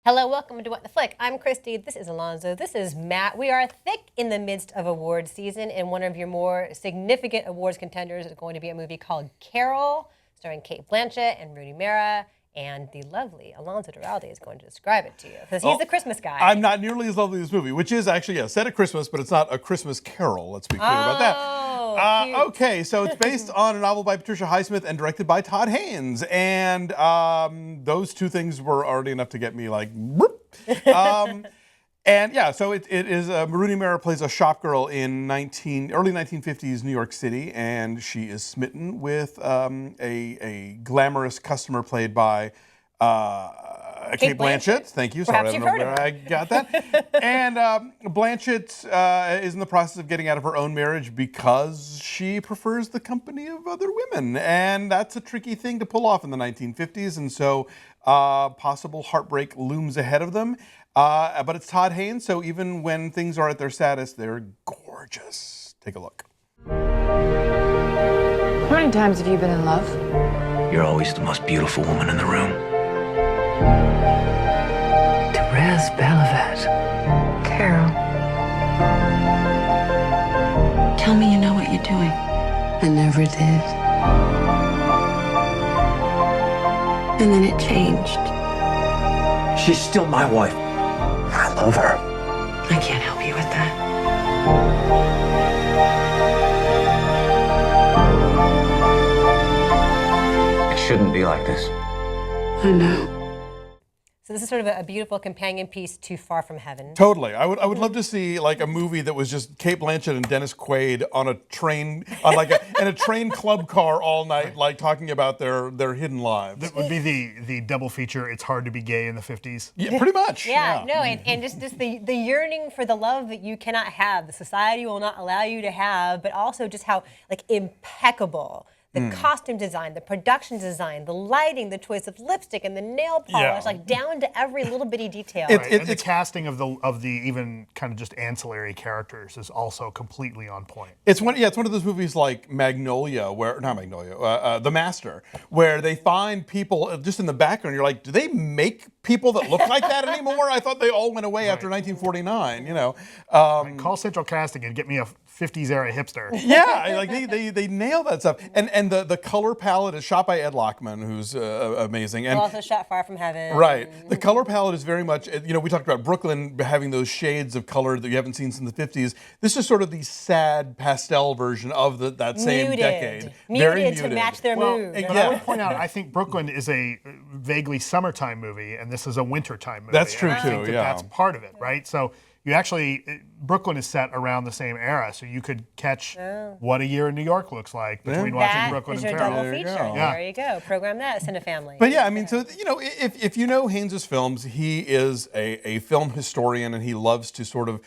Hello, welcome to What the Flick. I'm Christy, this is Alonzo, this is Matt. We are thick in the midst of awards season, and one of your more significant awards contenders is going to be a movie called Carol, starring Cate Blanchett and Rooney Mara, and the lovely Alonzo Duralde is going to describe it to you, because he's the Christmas guy. I'm not nearly as lovely as this movie, which is actually, set at Christmas, but it's not a Christmas Carol. Let's be clear about that. Okay, so it's based on a novel by Patricia Highsmith and directed by Todd Haynes. And those two things were already enough to get me like, and yeah, so it is, Rooney Mara plays a shop girl in early 1950s New York City, and she is smitten with a glamorous customer played by Cate Blanchett. Thank you. Perhaps Sorry, I don't know where I got that. And Blanchett is in the process of getting out of her own marriage because she prefers the company of other women. And that's a tricky thing to pull off in the 1950s. And so possible heartbreak looms ahead of them. But it's Todd Haynes, so even when things are at their saddest, they're gorgeous. Take a look. How many times have you been in love? You're always the most beautiful woman in the room. Therese Belavet. Carol. Tell me you know what you're doing. I never did. And then it changed. She's still my wife. I love her. I can't help you with that. It shouldn't be like this. I know. So this is sort of a beautiful companion piece to Far From Heaven. Totally. I would love to see like a movie that was just Cate Blanchett and Dennis Quaid on a train, on like in a train club car all night, like talking about their hidden lives. That would be the double feature. It's hard to be gay in the 50s. Yeah, pretty much. Yeah, no, and just the yearning for the love that you cannot have, the society will not allow you to have, but also just how like impeccable the costume design, the production design, the lighting, the choice of lipstick and the nail polish, like down to every little bitty detail. And the casting of the even kind of just ancillary characters is also completely on point. It's one of those movies like Magnolia, The Master, where they find people just in the background. You're like, do they make people that look like that anymore? I thought they all went away after 1949. You know, Call Central Casting and get me a 50s era hipster. Yeah, like they nail that stuff. And the color palette is shot by Ed Lachman, who's amazing. And also shot Far From Heaven. Right. The color palette is very much, we talked about Brooklyn having those shades of color that you haven't seen since the 50s. This is sort of the sad pastel version of that same decade. Very muted to match their mood. But I would point out, I think Brooklyn is a vaguely summertime movie, and this is a wintertime movie. That's true, and I think too, that's part of it, right? So you actually, Brooklyn is set around the same era, so you could catch what a year in New York looks like between watching Brooklyn and Carol. Double feature. There you go. Program that, Cinefamily. But yeah, I mean, so if you know Haynes' films, he is a film historian, and he loves to sort of,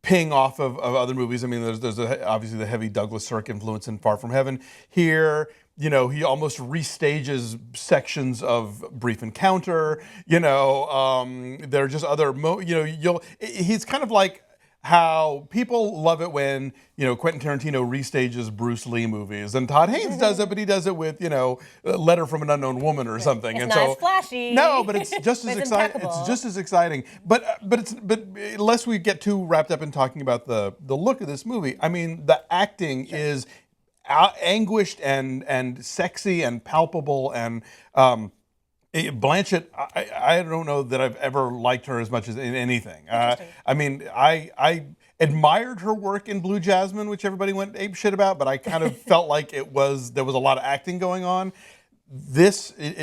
ping off of other movies. I mean, there's obviously the heavy Douglas Sirk influence in Far From Heaven. Here, he almost restages sections of Brief Encounter. There are just other, he's kind of like how people love it when, Quentin Tarantino restages Bruce Lee movies. And Todd Haynes does it, but he does it with, a Letter from an Unknown Woman or something. It's and not so, as flashy. No, but it's just as exciting. Impeccable. It's just as exciting. But unless we get too wrapped up in talking about the look of this movie, I mean, the acting is anguished and sexy and palpable, and Blanchett, I don't know that I've ever liked her as much as in anything. I mean, I admired her work in Blue Jasmine, which everybody went ape shit about, but I kind of felt like there was a lot of acting going on. I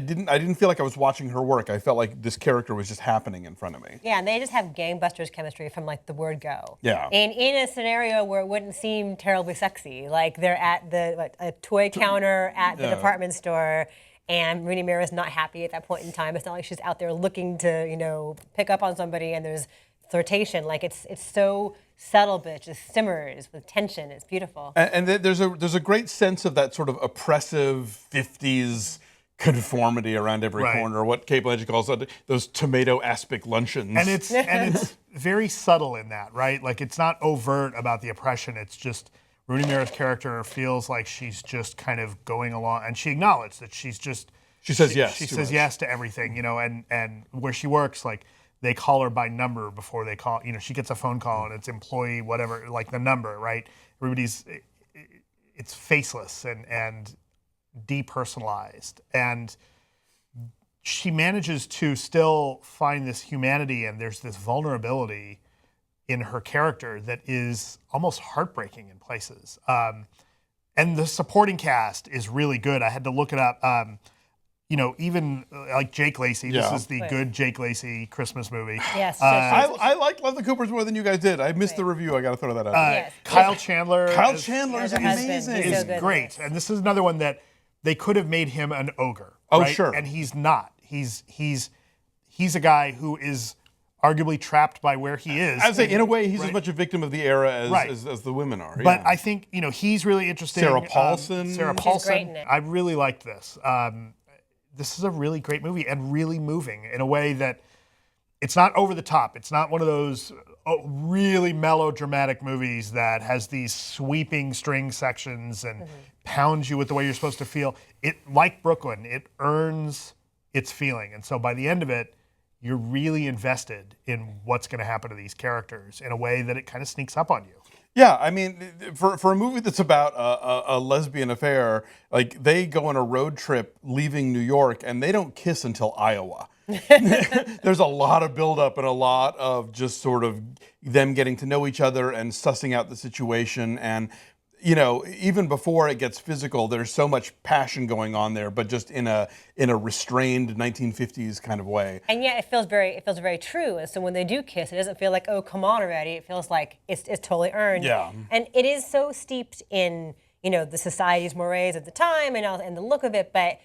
didn't feel like I was watching her work. I felt like this character was just happening in front of me. Yeah, and they just have gangbusters chemistry from like the word go. Yeah. And in a scenario where it wouldn't seem terribly sexy, like they're at a toy counter at the department store, and Rooney Mara is not happy at that point in time. It's not like she's out there looking to, pick up on somebody, and there's flirtation. Like it's so subtle, but it just simmers with tension. It's beautiful. And there's a great sense of that sort of oppressive 50s conformity around every corner. What Cate Blanchett calls those tomato aspic luncheons. And it's very subtle in that, right? Like it's not overt about the oppression. It's just Rooney Mara's character feels like she's just kind of going along, and she acknowledged that she's just She says yes. She too says much. yes to everything, you know, and where she works, like they call her by number before they call. You know, she gets a phone call and it's employee whatever, like the number, right? It's faceless and depersonalized, and she manages to still find this humanity, and there's this vulnerability in her character that is almost heartbreaking in places. And the supporting cast is really good. I had to look it up. You know, even like Jake Lacey. Yeah. This is the good Jake Lacey Christmas movie. Yes. I like Love the Coopers more than you guys did. I missed the review. I got to throw that out there. Yes. Kyle Chandler. Kyle is- Chandler is As her husband. amazing. He's so is good. great. And this is another one that they could have made him an ogre. Oh, right? sure. And he's not. He's a guy who is arguably trapped by where he is. I'd say, in a way, he's as Right. much a victim of the era as, Right. as the women are. But yeah. I think, you know, he's really interesting. Sarah Paulson. Sarah She's Paulson. great in it. I really liked this. This is a really great movie and really moving in a way that it's not over the top. It's not one of those really melodramatic movies that has these sweeping string sections and pounds you with the way you're supposed to feel. It, like Brooklyn, it earns its feeling. And so by the end of it, you're really invested in what's going to happen to these characters in a way that it kind of sneaks up on you. Yeah, I mean, for a movie that's about a lesbian affair, like they go on a road trip leaving New York and they don't kiss until Iowa. There's a lot of buildup and a lot of just sort of them getting to know each other and sussing out the situation. And, you know, even before it gets physical, there's so much passion going on there, but just in a restrained 1950s kind of way. And yet it feels very true. And so when they do kiss, it doesn't feel like, oh, come on already. It feels like it's totally earned. Yeah. And it is so steeped in, you know, the society's mores at the time and the look of it, but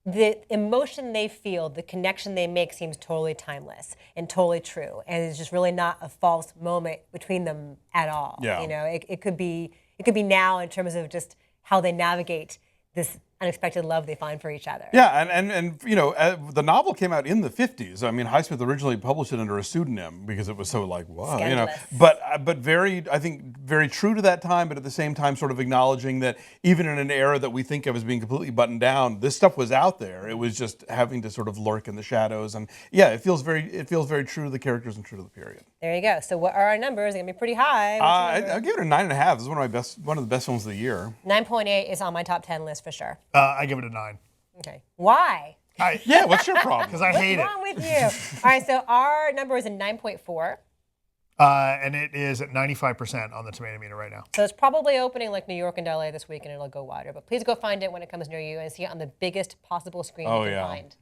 the emotion they feel, the connection they make seems totally timeless and totally true. And it's just really not a false moment between them at all. Yeah. You know, it could be now in terms of just how they navigate this unexpected love they find for each other. Yeah, and you know, the novel came out in the 50s. I mean, Highsmith originally published it under a pseudonym because it was so like, wow, you know. Scandalous. But very, I think, very true to that time, but at the same time sort of acknowledging that even in an era that we think of as being completely buttoned down, this stuff was out there. It was just having to sort of lurk in the shadows. And yeah, it feels very true to the characters and true to the period. There you go. So what are our numbers? They're going to be pretty high. I'll give it a 9.5. This is one of the best films of the year. 9.8 is on my top 10 list for sure. I give it a 9. Okay. Why? Yeah, what's your problem? Because I hate it. What's wrong with you? All right, so our number is a 9.4. And it is at 95% on the tomato meter right now. So it's probably opening like New York and LA this week, and it'll go wider. But please go find it when it comes near you and see it on the biggest possible screen you can find.